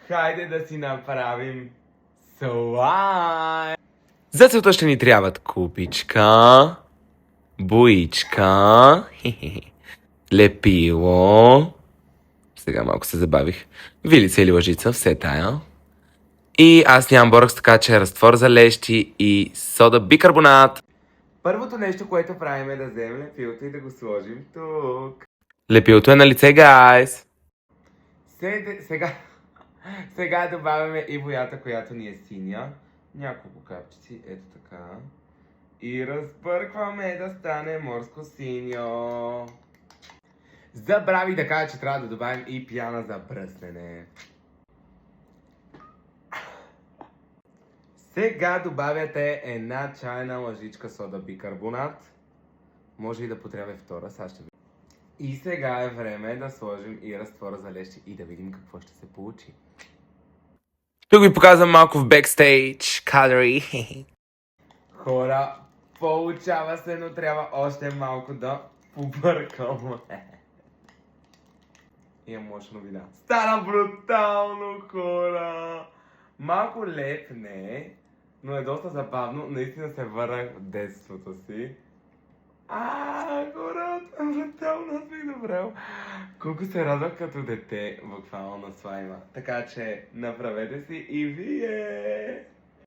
Хайде да си направим слайм! За целта ще ни трябват купичка, боичка, лепило, сега малко се забавих, вилица или лъжица, все тая. И аз нямам борекс, така че разтвор за лещи и сода бикарбонат. Първото нещо, което правим е да вземем лепилото и да го сложим тук. Лепилото е на лице, гайс! Сега добавяме и боята, която ни е синя. Няколко капчици, ето така. И разбъркваме да стане морско синьо. Забравих да кажа, че трябва да добавим и пяна за бръснене. Сега добавяте една чайна лъжичка сода бикарбонат. Може и да потребва втора, сега ще видим. И сега е време да сложим и разтвора за лещи и да видим какво ще се получи. Тук ви показвам малко в бекстейдж кадри. Хора, получава се, но трябва още малко да побъркам. Имам лоша новина. Стана брутално, хора! Малко лепне, но е доста забавно. Наистина се върнах в детството си. Хора, брутално, аз бих добрал. Колко се радвах като дете, буквално на слайма. Така че направете си и вие!